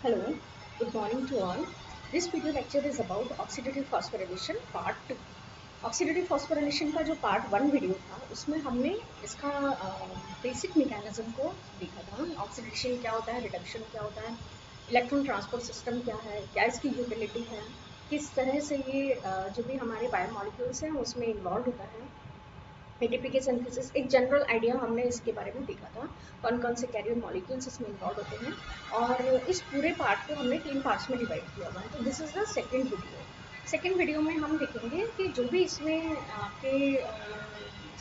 Hello, good morning to all. This video lecture is about oxidative phosphorylation part 2. Oxidative phosphorylation का जो part 1 video था उसमें हमने इसका बेसिक मैकेनिज्म को देखा था। ऑक्सीडेशन क्या होता है, रिडक्शन क्या होता है, इलेक्ट्रॉन ट्रांसपोर्ट सिस्टम क्या है, क्या इसकी यूटिलिटी है, किस तरह से ये जो भी हमारे बायोमोलिक्यूल्स हैं उसमें इन्वॉल्व होता है, एटीपी के सिंथेसिस, एक जनरल आइडिया हमने इसके बारे में देखा था, कौन कौन से कैरियर मॉलिक्यूल्स इसमें इन्वॉल्व होते हैं। और इस पूरे पार्ट को हमने 3 पार्ट्स में डिवाइड किया हुआ है। तो this is the second video. Second video में हम देखेंगे कि जो भी इसमें आपके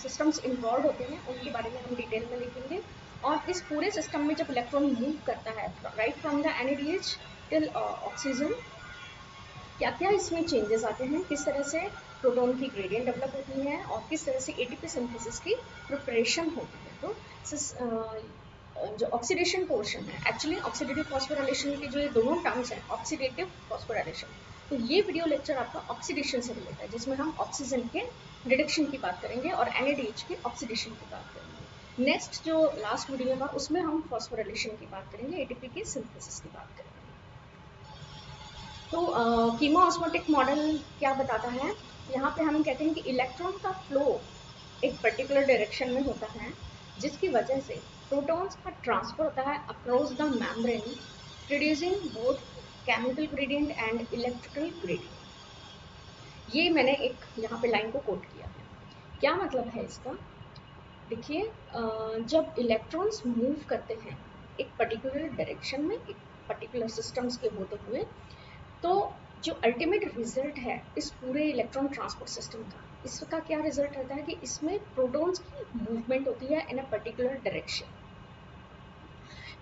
सिस्टम्स इन्वॉल्व होते हैं उनके बारे में हम डिटेल में देखेंगे। और इस पूरे सिस्टम में जब इलेक्ट्रॉन मूव करता है right from the NADH till oxygen, क्या क्या इसमें चेंजेस आते हैं, किस तरह से प्रोटॉन की ग्रेडियंट डेवलप होती है और किस तरह से एटीपी सिंथेसिस की प्रिपरेशन होती है। तो जो ऑक्सीडेशन पोर्शन है, एक्चुअली ऑक्सीडेटिव फॉस्फोराइलेशन के जो ये दोनों टर्म्स हैं, ऑक्सीडेटिव फॉस्फोराइलेशन, तो ये वीडियो लेक्चर आपका ऑक्सीडेशन से रिलेटेड है, जिसमें हम ऑक्सीजन के रिडक्शन की बात करेंगे और NADH के ऑक्सीडेशन की बात करेंगे। नेक्स्ट जो लास्ट वीडियो था उसमें हम फॉस्फोराइलेशन की बात करेंगे, एटीपी के सिंथेसिस की बात करेंगे। तो कीमोऑस्मोटिक मॉडल क्या बताता है, यहाँ पे हम कहते हैं कि इलेक्ट्रॉन का फ्लो एक पर्टिकुलर डायरेक्शन में होता है, जिसकी वजह से प्रोटॉन्स का ट्रांसफर होता है across the membrane, producing both chemical gradient and electrical gradient. ये मैंने एक यहाँ पे लाइन को कोट किया है। क्या मतलब है इसका? देखिए, जब इलेक्ट्रॉन्स मूव करते हैं एक पर्टिकुलर डायरेक्शन में, एक पर्टिकुलर सिस्टम्स के होते हुए, तो जो अल्टीमेट रिजल्ट है इस पूरे इलेक्ट्रॉन ट्रांसपोर्ट सिस्टम का, इसका क्या रिजल्ट रहता है कि इसमें प्रोटॉन्स की मूवमेंट होती है इन अ पर्टिकुलर डायरेक्शन।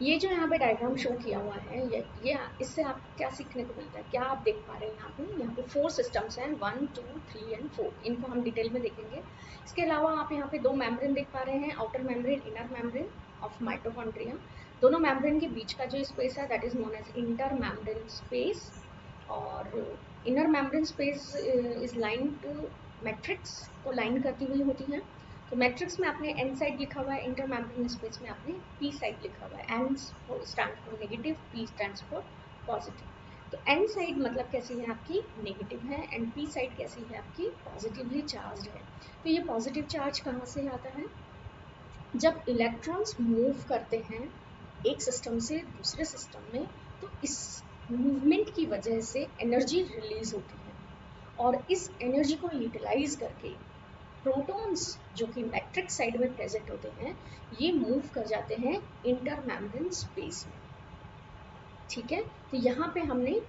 ये जो यहाँ पे डायग्राम शो किया हुआ है, ये इससे आप क्या सीखने को मिलता है, क्या आप देख पा रहे हैं यहाँ पे 4 सिस्टम्स हैं, 1 2 3 एंड 4। इनको हम डिटेल में देखेंगे। इसके अलावा आप यहाँ पे 2 मेम्ब्रेन देख पा रहे हैं, outer membrane, inner membrane of mitochondria. दोनों मेम्ब्रेन के बीच का जो स्पेस है that is known as inter membrane space. और inner membrane space is line to matrix को लाइन करती हुई होती है। तो मैट्रिक्स में आपने एन साइड लिखा हुआ है, इंटर मेम्ब्रेन स्पेस में आपने पी साइड लिखा हुआ है। N stand for negative, P stand for positive. तो एन साइड मतलब कैसी है आपकी, नेगेटिव है, एंड पी साइड कैसी है आपकी, पॉजिटिवली चार्ज है। तो ये पॉजिटिव चार्ज कहाँ से आता है? जब इलेक्ट्रॉन्स मूव करते हैं एक सिस्टम से दूसरे सिस्टम में, तो इस मूवमेंट की वजह से एनर्जी रिलीज होती है, और इस एनर्जी को यूटिलाइज करके प्रोटॉन्स जो कि मैट्रिक्स साइड में प्रेजेंट होते हैं, ये मूव कर जाते हैं इंटर मेम्ब्रेन स्पेस में। ठीक है, तो यहाँ पे हमने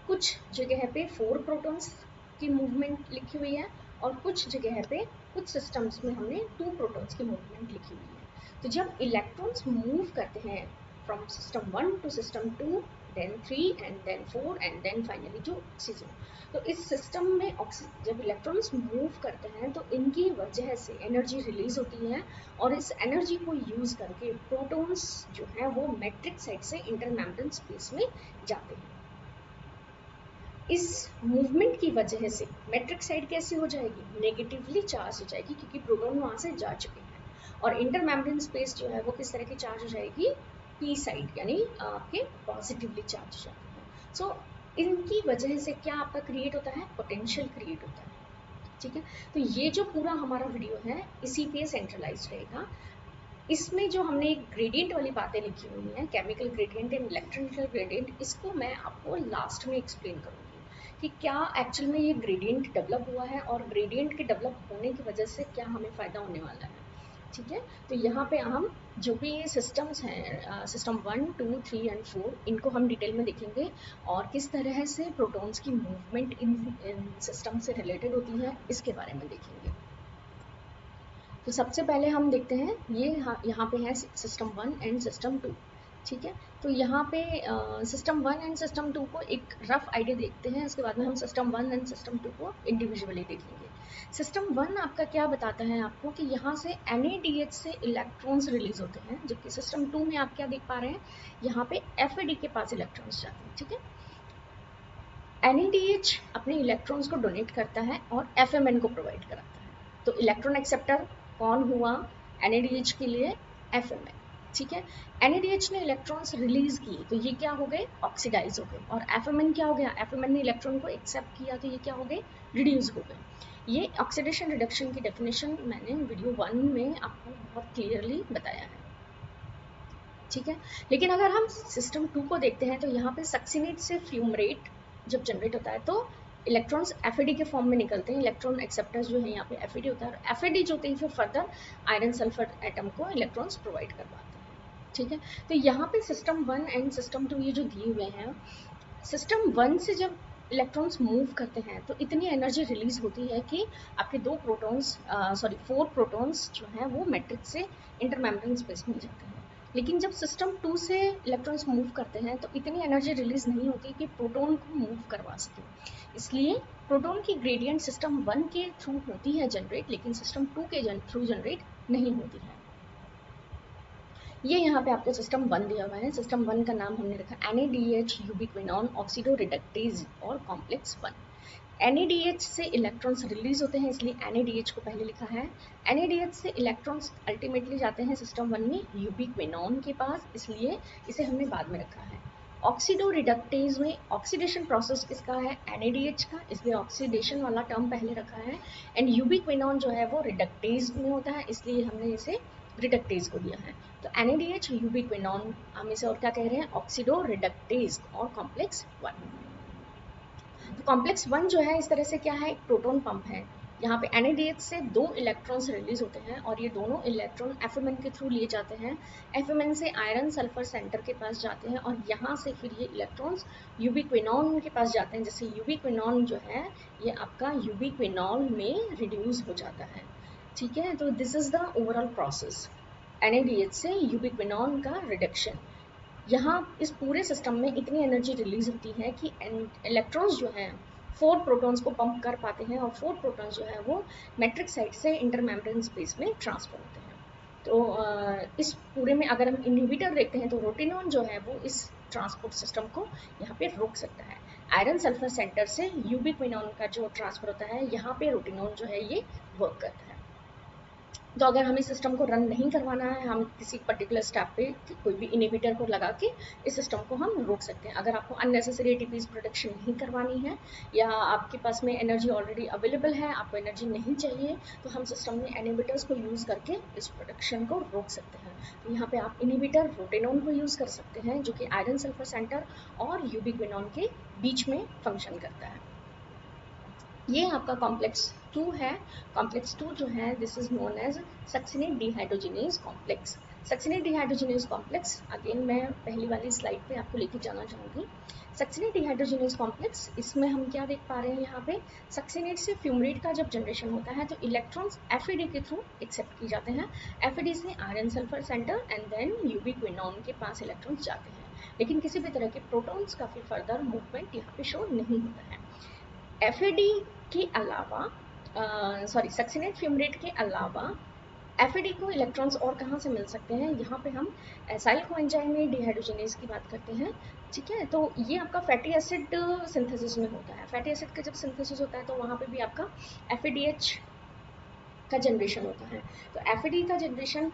कुछ जगह पे 4 प्रोटॉन्स की मूवमेंट लिखी हुई है, और कुछ जगह पे, कुछ सिस्टम्स में हमने 2 प्रोटॉन्स की मूवमेंट लिखी हुई है। तो जब इलेक्ट्रॉन्स मूव करते हैं from system 1 to system 2, then 3 and then 4 and then finally to oxygen, तो इस सिस्टम में जब इलेक्ट्रॉन्स मूव करते हैं तो इनकी वजह से एनर्जी रिलीज होती है, और इस एनर्जी को यूज करके प्रोटॉन्स जो है वो मैट्रिक्स साइड से इंटर मेम्ब्रेन स्पेस में जाते हैं। इस मूवमेंट की वजह से मैट्रिक्स साइड कैसी हो जाएगी, नेगेटिवली चार्ज हो जाएगी, क्योंकि प्रोटॉन वहां से जा चुके हैं। और इंटर मेम्ब्रेन स्पेस जो है वो किस तरह की चार्ज हो जाएगी, पी साइड, यानी आपके पॉजिटिवली चार्ज हो जाती है। सो इनकी वजह से क्या आपका क्रिएट होता है, पोटेंशियल क्रिएट होता है। ठीक है, तो ये जो पूरा हमारा वीडियो है इसी पे सेंट्रलाइज रहेगा। इसमें जो हमने ग्रेडियंट वाली बातें लिखी हुई हैं, chemical gradient and electrical gradient, इसको मैं आपको लास्ट में एक्सप्लेन करूँगी कि क्या एक्चुअल में ये ग्रेडियंट डेवलप हुआ है, और ग्रेडियंट के डेवलप होने की वजह से क्या हमें फ़ायदा होने वाला है। ठीक है, तो यहाँ पे हम जो भी ये सिस्टम्स हैं, सिस्टम 1 2 3 एंड 4, इनको हम डिटेल में देखेंगे, और किस तरह से प्रोटॉन्स की मूवमेंट इन सिस्टम से रिलेटेड होती है इसके बारे में देखेंगे। तो सबसे पहले हम देखते हैं, ये यहाँ पे है सिस्टम 1 एंड सिस्टम 2। ठीक है, तो यहाँ पे सिस्टम 1 एंड सिस्टम 2 को एक रफ आइडिया देखते हैं, इसके बाद में हम सिस्टम 1 एंड सिस्टम 2 को इंडिविजुअली देखेंगे। सिस्टम 1 आपका क्या बताता है आपको कि यहाँ से NADH से इलेक्ट्रॉन्स रिलीज होते हैं, जबकि सिस्टम 2 में आप क्या देख पा रहे हैं, यहाँ पे FAD के पास इलेक्ट्रॉन्स जाते हैं। ठीक है, NADH अपने इलेक्ट्रॉन्स को डोनेट करता है और FMN को प्रोवाइड कराता है। तो इलेक्ट्रॉन एक्सेप्टर कौन हुआ NADH के लिए, FMN। ठीक है। NADH ने इलेक्ट्रॉन्स रिलीज किए तो ये क्या हो गए, ऑक्सीडाइज हो गए, और FMN क्या हो गया, FMN ने इलेक्ट्रॉन को एक्सेप्ट किया तो ये क्या हो गए, रिड्यूस हो गए। ये ऑक्सीडेशन रिडक्शन की डेफिनेशन मैंने वीडियो 1 में आपको बहुत क्लियरली बताया है, ठीक है। लेकिन अगर हम सिस्टम 2 को देखते हैं तो यहाँ पे सक्सिनेट से फ्यूमरेट जब जनरेट होता है तो इलेक्ट्रॉन्स FAD के फॉर्म में निकलते हैं, इलेक्ट्रॉन एक्सेप्टर्स जो है यहाँ पे FAD होता है, और FAD जो होते हैं फिर फर्दर आयरन सल्फर एटम को इलेक्ट्रॉन्स प्रोवाइड करवाते हैं, ठीक है। तो यहाँ पे सिस्टम 1 एंड सिस्टम 2 ये जो दिए हुए हैं, सिस्टम 1 से जब इलेक्ट्रॉन्स मूव करते हैं तो इतनी एनर्जी रिलीज होती है कि आपके 4 प्रोटॉन्स जो हैं वो मैट्रिक्स से इंटरमेम्ब्रेन स्पेस में जाते हैं। लेकिन जब सिस्टम 2 से इलेक्ट्रॉन्स मूव करते हैं तो इतनी एनर्जी रिलीज नहीं होती कि प्रोटॉन को मूव करवा सके, इसलिए प्रोटॉन की ग्रेडियंट सिस्टम 1 के थ्रू होती है जनरेट, लेकिन सिस्टम 2 के थ्रू जनरेट नहीं होती है। ये यहाँ पे आपको सिस्टम 1 दिया हुआ है, सिस्टम 1 का नाम हमने रखा NADH यूबिक्विनोन ऑक्सीडो रिडक्टेज और कॉम्प्लेक्स 1। NADH से इलेक्ट्रॉन्स रिलीज होते हैं इसलिए NADH को पहले लिखा है। NADH से इलेक्ट्रॉन्स अल्टीमेटली जाते हैं सिस्टम 1 में यूबिक्विनोन के पास, इसलिए इसे हमने बाद में रखा है। ऑक्सीडो रिडक्टेज में ऑक्सीडेशन प्रोसेस किसका है, NADH का, इसलिए ऑक्सीडेशन वाला टर्म पहले रखा है। एंड यूबिक्विनोन जो है वो रिडक्टेज में होता है, इसलिए हमने इसे रिडक्टेज को दिया है। तो NADH यूबिक्विनोन हम इसे और क्या कह रहे हैं, ऑक्सीडो रिडक्टेज और कॉम्प्लेक्स 1। तो कॉम्प्लेक्स 1 जो है इस तरह से क्या है, एक प्रोटॉन पंप है। यहाँ पे NADH से 2 इलेक्ट्रॉन्स रिलीज होते हैं और ये दोनों इलेक्ट्रॉन FMN के थ्रू लिए जाते हैं। FMN से आयरन सल्फर सेंटर के पास जाते हैं और यहाँ से फिर ये इलेक्ट्रॉन्स यूबिक्विनोन के पास जाते हैं, जैसे यूबिक्विनोन जो है ये आपका यूबिक्विनॉल में रिड्यूस हो जाता है, ठीक है। तो this is the overall process, NADH से यूबिक्विनोन का रिडक्शन। यहाँ इस पूरे सिस्टम में इतनी एनर्जी रिलीज होती है कि इलेक्ट्रॉन्स जो हैं 4 प्रोटॉन्स को पंप कर पाते हैं और 4 प्रोटॉन्स जो है वो मैट्रिक्स साइड से इंटरमेम्ब्रेन स्पेस में ट्रांसफर होते हैं। तो इस पूरे में अगर हम इनहिबिटर देखते हैं तो रोटिनॉन जो है वो इस ट्रांसपोर्ट सिस्टम को यहाँ पे रोक सकता है। आयरन सल्फर सेंटर से यूबिक्विनोन का जो ट्रांसफर होता है यहाँ पे रोटिनॉन जो है ये वर्क करता है। तो अगर हमें सिस्टम को रन नहीं करवाना है, हम किसी पर्टिकुलर स्टेप पे कोई भी इनहिबिटर को लगा के इस सिस्टम को हम रोक सकते हैं। अगर आपको अननेसेसरी ATPs प्रोडक्शन नहीं करवानी है या आपके पास में एनर्जी ऑलरेडी अवेलेबल है, आपको एनर्जी नहीं चाहिए, तो हम सिस्टम में इनहिबिटर्स को यूज़ करके इस प्रोडक्शन को रोक सकते हैं। तो यहाँ पे आप इनहिबिटर रोटेनॉन को यूज़ कर सकते हैं जो कि आयरन सल्फर सेंटर और यूबिक्विनोन के बीच में फंक्शन करता है। ये आपका कॉम्प्लेक्स 2 है। कॉम्प्लेक्स 2 जो है this is known as succinate dehydrogenase complex. Succinate dehydrogenase complex again मैं पहली वाली स्लाइड पे आपको लेके जाना चाहूँगी। सक्सिनेट डिहाइड्रोजिनेज कॉम्प्लेक्स, इसमें हम क्या देख पा रहे हैं, यहाँ पे सक्सिनेट से फ्यूमरेट का जब जनरेशन होता है तो इलेक्ट्रॉन्स FAD के थ्रू एक्सेप्ट किए जाते हैं। FAD से iron sulphur centre and then ubiquinone के पास इलेक्ट्रॉन्स जाते हैं, लेकिन किसी भी तरह के प्रोटॉन्स का फिर फर्दर मूवमेंट यहाँ पे शो नहीं होता है। FAD के अलावा सक्सिनेट फ्यूमरेट के अलावा FAD को इलेक्ट्रॉन्स और कहाँ से मिल सकते हैं, यहाँ पे हम एसाइल कोएंजाइम में डिहाइड्रोजिनेज की बात करते हैं, ठीक है। तो ये आपका फैटी एसिड सिंथेसिस में होता है। फैटी एसिड का जब सिंथेसिस होता है तो वहाँ पे भी आपका FADH का जनरेशन होता है। तो FAD का जनरेशन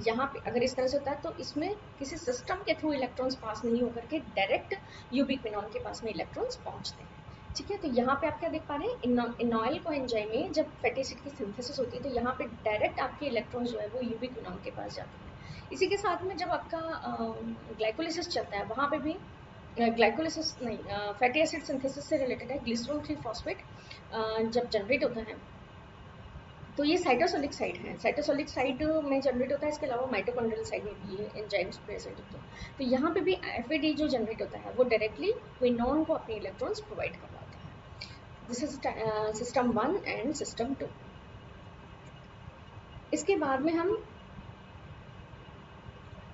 यहाँ पे अगर इस तरह से होता है तो इसमें किसी सिस्टम के थ्रू इलेक्ट्रॉन्स पास नहीं होकर के डायरेक्ट यूबिक्विनोन के पास में इलेक्ट्रॉन्स पहुँचते हैं, ठीक है। तो यहाँ पे आप क्या देख पा रहे हैं, इनॉयल कोएंजाइम में जब फैटी एसिड की सिंथेसिस होती है तो यहाँ पे डायरेक्ट आपके इलेक्ट्रॉन्स जो है वो यूबिक्विनोन के पास जाते हैं। इसी के साथ में जब आपका ग्लाइकोलिसिस चलता है वहाँ पे भी ग्लाइकोलिसिस नहीं, फैटी एसिड सिंथेसिस से रिलेटेड है। ग्लिसरॉल 3 फॉस्फेट जब जनरेट होता है तो ये साइटोसोलिक साइड है, साइटोसोलिक साइड में जनरेट होता है। इसके अलावा माइटोकॉन्ड्रियल साइड में भी ये एंजाइम्स प्रेजेंट होते हैं। तो यहाँ पे भी FAD जो जनरेट होता है वो डायरेक्टली क्विनोन को अपने इलेक्ट्रॉन्स प्रोवाइड करवाता है। This is system 1 and system 2। इसके बाद में हम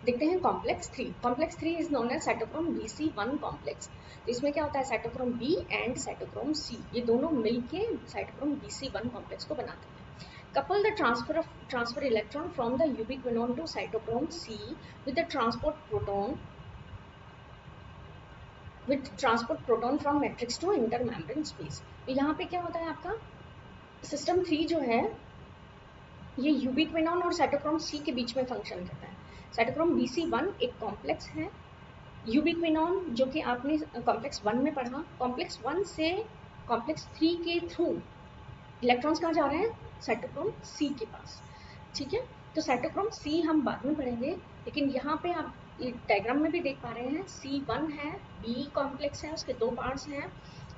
देखते हैं complex 3। Complex 3 is known as cytochrome BC1 complex. तो इसमें क्या होता है, cytochrome B and cytochrome C ये दोनों मिलके साइटोक्रोम BC1 कॉम्प्लेक्स को बनाते हैं। Couple the transfer electron from the ubiquinone to cytochrome C with the transport proton from matrix to intermembrane space। तो यहाँ पे क्या होता है, आपका सिस्टम 3 जो है ये यूबिक्विनोन और साइटोक्रोम C के बीच में फंक्शन करता है। साइटोक्रोम BC1 एक कॉम्प्लेक्स है, यूबिक्विनॉन जो कि आपने कॉम्प्लेक्स 1 में पढ़ा, कॉम्प्लेक्स 1 से कॉम्प्लेक्स 3 के थ्रू इलेक्ट्रॉन्स कहाँ जा रहे हैं, साइटोक्रोम C के पास। ठीक है, तो साइटोक्रोम C हम बाद में पढ़ेंगे, लेकिन यहाँ पे आप डायग्राम में भी देख पा रहे हैं C1 है, B कॉम्प्लेक्स है, उसके 2 पार्ट्स हैं,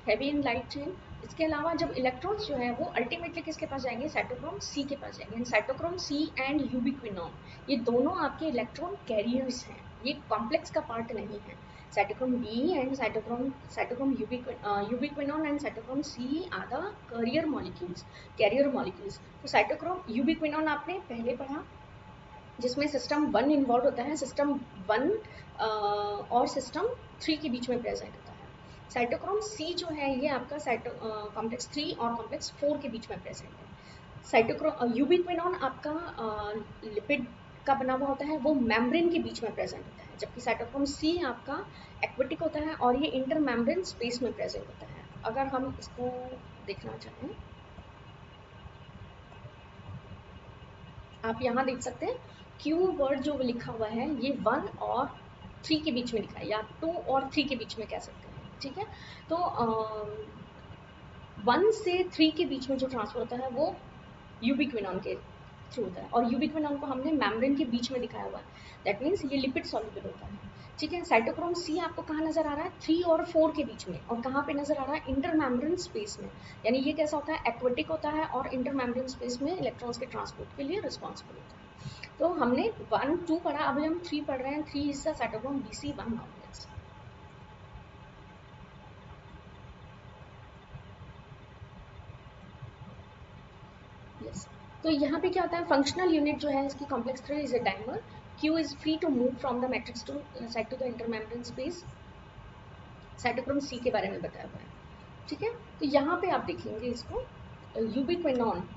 हैवी एंड लाइट चेन। इसके अलावा जब इलेक्ट्रॉन्स जो है वो अल्टीमेटली किसके पास जाएंगे, साइटोक्रोम C के पास जाएंगे। साइटोक्रोम C एंड यूबिक्विनॉन ये दोनों आपके इलेक्ट्रॉन कैरियर्स हैं, ये कॉम्प्लेक्स का पार्ट नहीं है। Cytochrome B and cytochrome ubiquinone and cytochrome C are the carrier molecules. तो साइटोक्रोम यूबिक्विनॉन आपने पहले पढ़ा, जिसमें सिस्टम 1 इन्वॉल्व होता है, सिस्टम 1 और सिस्टम 3 के बीच में प्रेजेंट होता है। साइटोक्रोम C जो है ये आपका कॉम्प्लेक्स 3 और कॉम्प्लेक्स 4 के बीच में प्रेजेंट है। साइटोक्रोम यूबिक्विनॉन आपका लिपिड का बना हुआ होता है, वो मेम्ब्रेन के बीच में प्रेजेंट होता है, जबकि साइटोक्रोम C आपका एक्वेटिक होता है और ये इंटर मेम्ब्रेन स्पेस में प्रेजेंट होता है। अगर हम इसको देखना चाहें, आप यहाँ देख सकते हैं Q वर्ड जो लिखा हुआ है ये 1 और 3 के बीच में लिखा है, या 2 और 3 के बीच में कह सकते हैं। ठीक है, तो 1 से 3 के बीच में जो ट्रांसफर होता है वो यूबिक्विनॉन के थ्रू होता है, और यूबिक्विनॉन को हमने मेम्ब्रेन के बीच में दिखाया हुआ है, दैट मीन्स ये लिपिड सॉल्युबल होता है। ठीक है, साइटोक्रोम C आपको कहाँ नजर आ रहा है, 3 और 4 के बीच में, और कहाँ पे नजर आ रहा है, इंटर मेम्ब्रेन स्पेस में। यानी ये कैसा होता है, एक्वेटिक होता है और इंटर मेम्ब्रेन स्पेस में इलेक्ट्रॉन्स के ट्रांसपोर्ट के लिए रिस्पॉन्सिबल होता है। तो हमने 1 2 पढ़ा, अभी हम 3 पढ़ रहे हैं। 3 is the cytochrome BC1 complex. Yes, तो यहाँ पे क्या होता है, फंक्शनल यूनिट जो है इसकी complex 3 is a dimer, Q is free to move from the matrix to side to the intermembrane space। Cytochrome C के बारे में बताया हुआ है। ठीक है, तो यहाँ पे आप देखेंगे इसको, यूबिक्विनॉन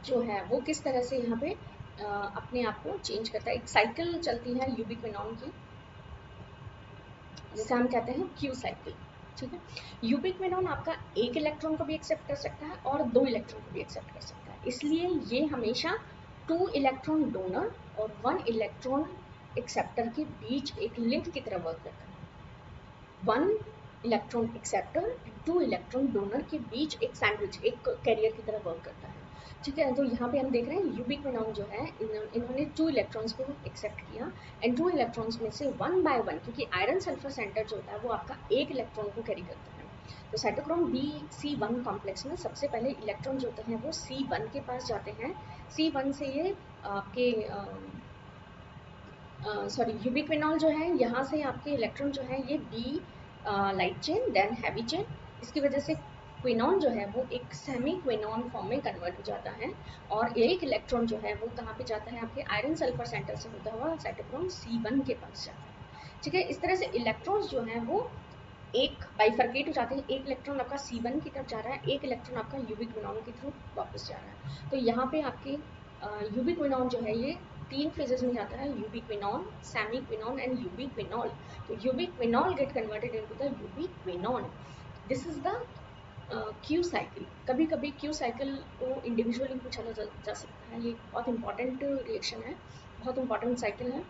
जो है वो किस तरह से यहाँ पे अपने आप को चेंज करता है। एक साइकिल चलती है यूबिक्विनॉन की, जिसे हम कहते हैं Q साइकिल। ठीक है, यूबिक्विनॉन आपका एक इलेक्ट्रॉन को भी एक्सेप्ट कर सकता है और 2 इलेक्ट्रॉन को भी एक्सेप्ट कर सकता है, इसलिए ये हमेशा 2 इलेक्ट्रॉन डोनर और 1 इलेक्ट्रॉन एक्सेप्टर के बीच एक लिंक की तरह वर्क करता है। 1 electron acceptor and 2 electron donor के बीच एक सैंडविच, एक कैरियर की तरह वर्क करता है। ठीक है, तो यहाँ पे हम देख रहे हैं यूबिक्विनॉन जो है इन्होंने 2 इलेक्ट्रॉन्स को एक्सेप्ट किया, एंड 2 इलेक्ट्रॉन्स में से 1 बाय 1, क्योंकि आयरन सल्फर सेंटर जो होता है वो आपका एक इलेक्ट्रॉन को कैरी करता है। तो साइटोक्रोम BC1 कॉम्प्लेक्स में सबसे पहले इलेक्ट्रॉन जो होते हैं वो C1 के पास जाते हैं। C1 से ये आपके सॉरी यूबिक्विनॉल जो है यहाँ से आपके इलेक्ट्रॉन जो है ये B light chain then heavy chain, इसकी वजह से क्विनॉन जो है वो एक सेमी क्विनॉन फॉर्म में कन्वर्ट हो जाता है, और एक इलेक्ट्रॉन जो है वो कहाँ पे जाता है, आपके आयरन सल्फर सेंटर से होता हुआ साइटोक्रोम C1 के पास जाता है। ठीक है, इस तरह से इलेक्ट्रॉन्स जो हैं वो एक बाइफर्केट हो जाते हैं, एक इलेक्ट्रॉन आपका C1 की तरफ जा रहा है, एक इलेक्ट्रॉन आपका यूबिक्विनॉन के थ्रू वापस जा रहा है। तो यहाँ पे आपके यूबिक्विनॉन जो है ये 3 फेजेस में जाता है, यूबिक्विनॉन, सेमीक्विनॉन एंड यूबिक्विनॉल। तो ubiquinol get converted into the ubiquinone. This is the Q cycle. कभी कभी Q साइकिल को इंडिविजुअली पूछा जा सकता है, ये बहुत इंपॉर्टेंट रिएक्शन है, बहुत इंपॉर्टेंट साइकिल है।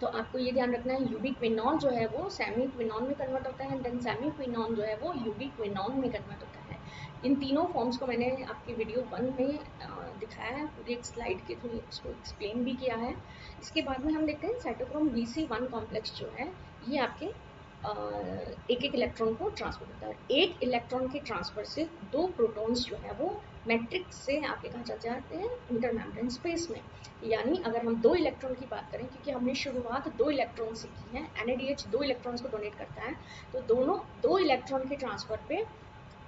तो आपको ये ध्यान रखना है, यूबिक्विनॉल जो है वो सेमीक्विनॉन में कन्वर्ट होता है, देन सेमीक्विनॉन जो है वो यूबिक्विनॉन में कन्वर्ट होता है। इन तीनों फॉर्म्स को मैंने आपके वीडियो 1 में दिखाया है, पूरी एक स्लाइड के थ्रू उसको एक्सप्लेन भी किया है। इसके बाद में हम देखते हैं साइटोक्रोम BC1 कॉम्प्लेक्स जो है ये आपके एक एक इलेक्ट्रॉन को ट्रांसफर करता है। एक इलेक्ट्रॉन के ट्रांसफर से 2 प्रोटॉन्स जो है वो मैट्रिक्स से आपके कहाँ चल जाते हैं, इंटरमेम्ब्रेन स्पेस में। यानी अगर हम 2 इलेक्ट्रॉन की बात करें, क्योंकि हमने शुरुआत 2 इलेक्ट्रॉन से की है, NADH 2 इलेक्ट्रॉन्स को डोनेट करता है, तो दोनों 2 इलेक्ट्रॉन के ट्रांसफर पे,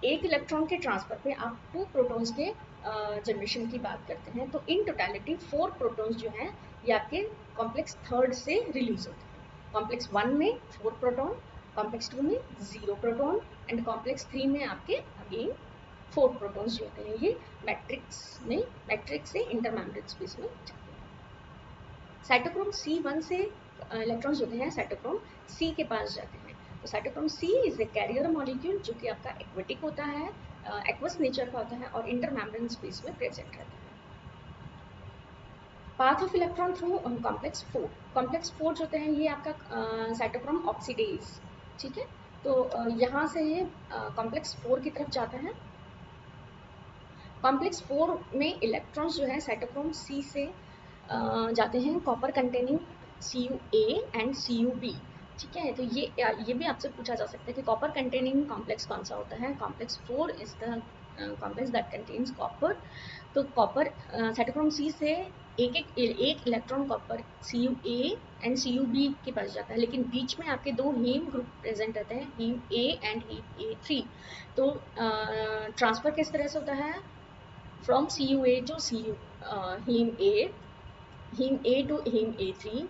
एक इलेक्ट्रॉन के ट्रांसफर पे आप 2 प्रोटॉन्स के जनरेशन की बात करते हैं। तो इन टोटलिटी 4 प्रोटॉन्स जो हैं ये आपके कॉम्प्लेक्स 3 से रिलीज होते हैं। कॉम्प्लेक्स 1 में 4 प्रोटॉन, कॉम्प्लेक्स 2 में 0 प्रोटॉन, एंड कॉम्प्लेक्स 3 में आपके अगेन 4 प्रोटॉन्स जो होते हैं ये मैट्रिक्स से इंटरमेम्ब्रेन स्पेस में जाते हैं। साइटोक्रोम C1 से इलेक्ट्रॉन्स होते हैं साइटोक्रोम C के पास जाते हैं। तो cytochrome C is a carrier molecule जो कि आपका एक्वेटिक होता है, एक्वस नेचर का होता है और इंटरमेम्ब्रेन स्पेस में प्रेजेंट रहता है। Path of electron through complex 4। Complex 4 जो होते हैं ये आपका साइटोक्रोम ऑक्सीडेज, ठीक है। तो यहाँ से ये कॉम्प्लेक्स 4 की तरफ जाता है। कॉम्प्लेक्स 4 में इलेक्ट्रॉन्स जो है साइटोक्रोम सी से जाते हैं copper containing CuA and CuB, ठीक है। तो ये भी आपसे पूछा जा सकता है कि कॉपर कंटेनिंग कॉम्प्लेक्स कौन सा होता है। Complex 4 is the complex that contains copper. तो कॉपर साइटोक्रोम सी से एक electron copper CuA and CuB के पास जाता है, लेकिन बीच में आपके दो हीम ग्रुप प्रेजेंट रहते हैं, haem A and heme A3। तो ट्रांसफर किस तरह से होता है, from CuA to heme A to heme A3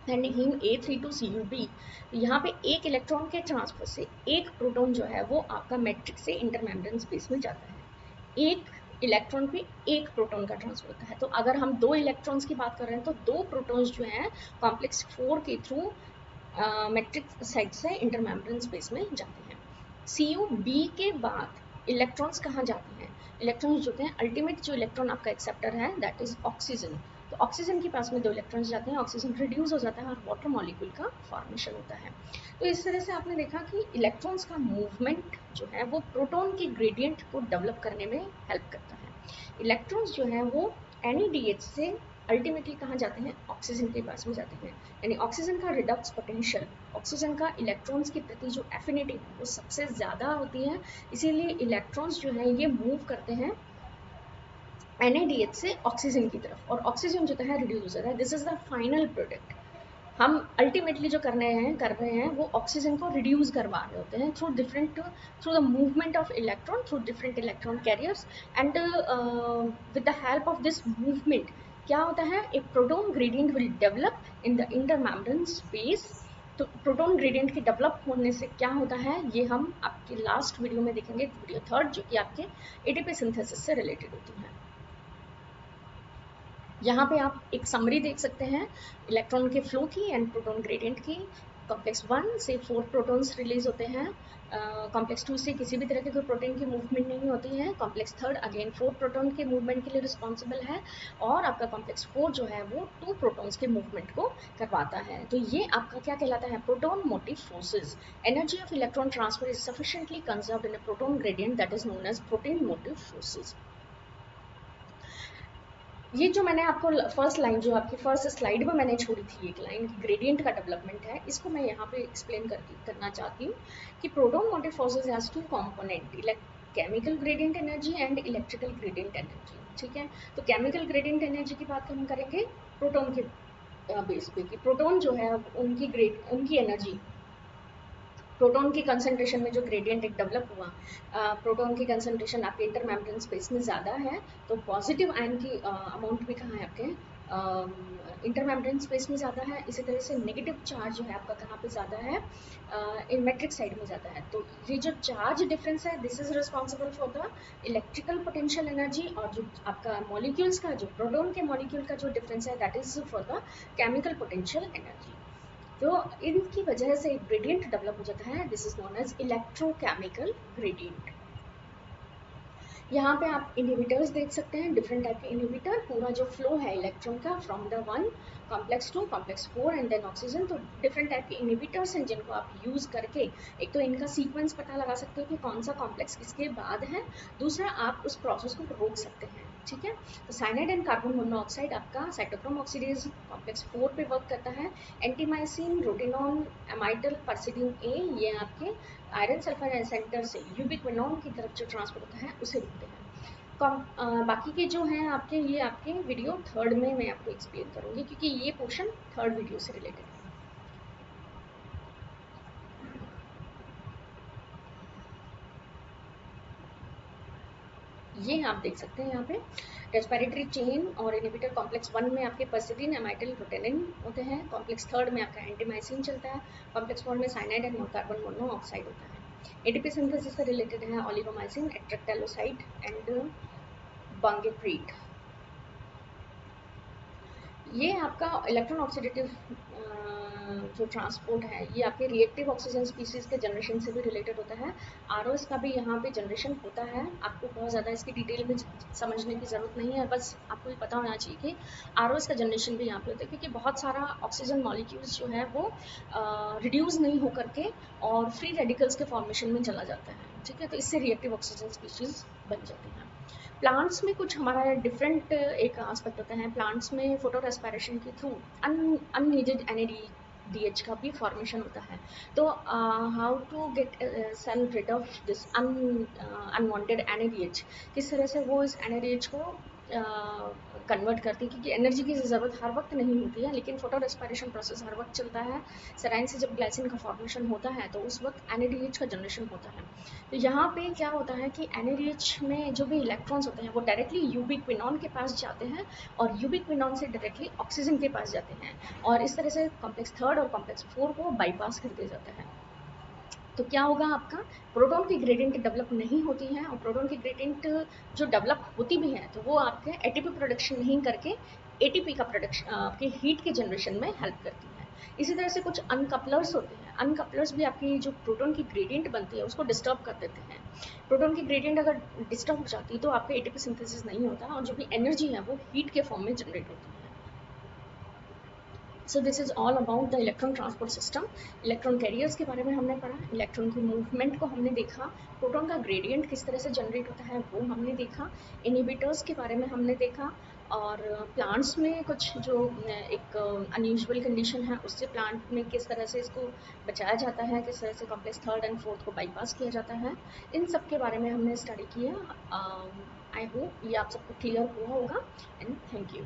and heme A3 to CuB। यहाँ पे एक इलेक्ट्रॉन के ट्रांसफर से एक प्रोटॉन जो है वो आपका मैट्रिक्स से इंटरमेम्ब्रेन स्पेस में जाता है। एक इलेक्ट्रॉन पे एक प्रोटॉन का ट्रांसफर होता है। तो अगर हम दो इलेक्ट्रॉन्स की बात कर रहे हैं तो दो प्रोटॉन्स जो हैं कॉम्प्लेक्स 4 के थ्रू मैट्रिक्स साइड से इंटरमेम्ब्रेन स्पेस में जाते हैं। CuB के बाद इलेक्ट्रॉन्स कहाँ जाते हैं, इलेक्ट्रॉन्स जो होते हैं अल्टीमेट जो इलेक्ट्रॉन आपका एक्सेप्टर है दैट इज ऑक्सीजन। तो ऑक्सीजन के पास में दो इलेक्ट्रॉन्स जाते हैं, ऑक्सीजन रिड्यूस हो जाता है और वाटर मॉलिक्यूल का फॉर्मेशन होता है। तो इस तरह से आपने देखा कि इलेक्ट्रॉन्स का मूवमेंट जो है वो प्रोटॉन के ग्रेडियंट को डेवलप करने में हेल्प करता है। इलेक्ट्रॉन्स जो है वो NADH से अल्टीमेटली कहाँ जाते हैं, ऑक्सीजन के पास में जाते हैं। यानी ऑक्सीजन का रिडक्स पोटेंशियल, ऑक्सीजन का इलेक्ट्रॉन्स के प्रति जो एफिनिटी है वो सबसे ज़्यादा होती है, इसीलिए इलेक्ट्रॉन्स जो है ये मूव करते हैं NADH से ऑक्सीजन की तरफ, और ऑक्सीजन जो है रिड्यूस हो जाता है। This is the final product. हम अल्टीमेटली जो कर रहे हैं वो ऑक्सीजन को रिड्यूस करवा रहे होते हैं through the movement of electron through different electron carriers and with the help of this movement क्या होता है, एक proton gradient will develop in the intermembrane space. तो प्रोटॉन ग्रेडियंट के डेवलप होने से क्या होता है ये हम आपके लास्ट वीडियो में देखेंगे, वीडियो 3 जो कि आपके ATP सिंथेसिस से रिलेटेड होती है। यहाँ पे आप एक समरी देख सकते हैं इलेक्ट्रॉन के फ्लो की एंड प्रोटॉन ग्रेडियंट की। कॉम्प्लेक्स 1 से 4 प्रोटॉन्स रिलीज होते हैं, कॉम्प्लेक्स 2 से किसी भी तरह के कोई प्रोटीन की मूवमेंट नहीं होती है। कॉम्प्लेक्स 3 अगेन 4 प्रोटॉन के मूवमेंट के लिए रिस्पॉन्सिबल है, और आपका कॉम्प्लेक्स 4 जो है वो 2 प्रोटॉन्स के मूवमेंट को करवाता है। तो ये आपका क्या कहलाता है, proton motive forces. Energy of electron transfer is sufficiently conserved in a proton gradient that is known as proton motive forces. ये जो मैंने आपको फर्स्ट लाइन जो आपकी फर्स्ट स्लाइड में मैंने छोड़ी थी एक लाइन की ग्रेडियंट का डेवलपमेंट है, इसको मैं यहाँ पे एक्सप्लेन करना चाहती हूँ कि proton motive forces has two component, chemical gradient energy and electrical gradient energy, ठीक है। तो केमिकल ग्रेडियंट एनर्जी की बात हम करेंगे प्रोटॉन के बेस पे कि प्रोटॉन जो है उनकी एनर्जी, प्रोटॉन की कंसंट्रेशन में जो ग्रेडियंट एक डेवलप हुआ, प्रोटॉन की कंसंट्रेशन आपके इंटरमेम्ब्रेन स्पेस में ज़्यादा है, तो पॉजिटिव आयन की अमाउंट भी कहाँ है आपके इंटरमेम्ब्रेन स्पेस में ज़्यादा है। इसी तरह से नेगेटिव चार्ज जो है आपका कहाँ पे ज़्यादा है, इन मैट्रिक्स साइड में ज़्यादा है। तो ये जो चार्ज डिफरेंस है this is responsible for the electrical potential energy, और जो आपका मॉलिक्यूल्स का जो प्रोटॉन के मॉलिक्यूल का जो डिफरेंस है that is for the chemical potential energy. तो इनकी वजह से एक ग्रेडियंट डेवलप हो जाता है, this is known as electrochemical gradient. यहाँ पे आप इनहिबिटर्स देख सकते हैं, डिफरेंट टाइप के इनहिबिटर, पूरा जो फ्लो है इलेक्ट्रॉन का from the 1 complex 2 complex 4 and then oxygen. तो डिफरेंट टाइप के इनहिबिटर्स हैं जिनको आप यूज करके एक तो इनका सीक्वेंस पता लगा सकते हो कि कौन सा कॉम्प्लेक्स किसके बाद है, दूसरा आप उस प्रोसेस को रोक सकते हैं, ठीक है। तो साइनाइड एंड कार्बन मोनोऑक्साइड आपका साइटोक्रोम ऑक्सीडेज कॉम्प्लेक्स 4 पे वर्क करता है। एंटीमाइसिन, रोटिनॉन, एमाइटल, पर्सिडीन ए, ये आपके आयरन सल्फर सेंटर से यूबिक्विनोन की तरफ जो ट्रांसफर होता है उसे रोकते हैं। बाकी के जो हैं आपके ये आपके वीडियो 3 में मैं आपको एक्सप्लेन करूँगी क्योंकि ये पोर्शन 3 वीडियो से रिलेटेड है। ये आप देख सकते हैं यहाँ पे रेस्पिरेटरी चेन और इनहिबिटर कॉम्प्लेक्स 1 में आपके पर्सिडीन, एमाइटिल, रोटेनिन होते हैं। कॉम्प्लेक्स 3 में आपका एंटीमाइसिन चलता है। कॉम्प्लेक्स 4 में साइनाइड एंड कार्बन मोनोऑक्साइड होता है। एटीपी सिंथेसिस से रिलेटेड है ओलिगोमाइसिन, एट्रेक्टेलोसाइड एंड बंगेप्रीट। ये आपका इलेक्ट्रॉन ऑक्सीडेटिव जो ट्रांसपोर्ट है ये आपके रिएक्टिव ऑक्सीजन स्पीसीज के जनरेशन से भी रिलेटेड होता है। आरओएस का भी यहाँ पे जनरेशन होता है। आपको बहुत ज़्यादा इसकी डिटेल में समझने की ज़रूरत नहीं है, बस आपको ये पता होना चाहिए कि आरओएस का जनरेशन भी यहाँ पे होता है, क्योंकि बहुत सारा ऑक्सीजन मॉलिक्यूल्स जो है वो रिड्यूस नहीं हो करके और फ्री रेडिकल्स के फॉर्मेशन में चला जाता है, ठीक है। तो इससे रिएक्टिव ऑक्सीजन स्पीशीज बन जाती हैं। प्लांट्स में कुछ हमारा डिफरेंट एक एस्पेक्ट होता है। प्लांट्स में फोटो रेस्पिरेशन के थ्रू अननीडेड NADH का भी फॉर्मेशन होता है। तो how to get cell rid of this unwanted NADH, किस तरह से वो इस NADH को कन्वर्ट करती है, क्योंकि एनर्जी की ज़रूरत हर वक्त नहीं होती है, लेकिन फोटो रेस्पिरेशन प्रोसेस हर वक्त चलता है। सेराइन से जब ग्लाइसिन का फॉर्मेशन होता है तो उस वक्त NADH का जनरेशन होता है। तो यहाँ पे क्या होता है कि NADH में जो भी इलेक्ट्रॉन्स होते हैं वो डायरेक्टली यूबिक्विनॉन के पास जाते हैं और यूबिक्विनॉन से डायरेक्टली ऑक्सीजन के पास जाते हैं, और इस तरह से कॉम्प्लेक्स 3 और कॉम्प्लेक्स 4 को बाईपास कर दिया जाता है। तो क्या होगा, आपका प्रोटॉन की ग्रेडियंट डेवलप नहीं होती है, और प्रोटॉन की ग्रेडियंट जो डेवलप होती भी है तो वो आपके एटीपी प्रोडक्शन नहीं करके एटीपी का प्रोडक्शन, आपके हीट के जनरेशन में हेल्प करती है। इसी तरह से कुछ अनकपलर्स होते हैं। अनकपलर्स भी आपकी जो प्रोटॉन की ग्रेडियंट बनती है उसको डिस्टर्ब कर देते हैं। प्रोटॉन की ग्रेडियंट अगर डिस्टर्ब हो जाती है तो आपका एटीपी सिंथेसिस नहीं होता, और जो भी एनर्जी है वो हीट के फॉर्म में जनरेट होती है। So this is all about the electron transport system. Electron carriers के बारे में हमने पढ़ा, इलेक्ट्रॉन की मूवमेंट को हमने देखा, प्रोटॉन का ग्रेडियंट किस तरह से जनरेट होता है वो हमने देखा, इनहिबिटर्स के बारे में हमने देखा, और प्लांट्स में कुछ जो एक अनयूजुअल कंडीशन है उससे प्लांट में किस तरह से इसको बचाया जाता है, किस तरह से कॉम्प्लेक्स 3 और 4 को बाईपास किया जाता है, इन सब के बारे में हमने स्टडी किया। आई होप ये आप सबको क्लियर हुआ होगा, एंड थैंक यू।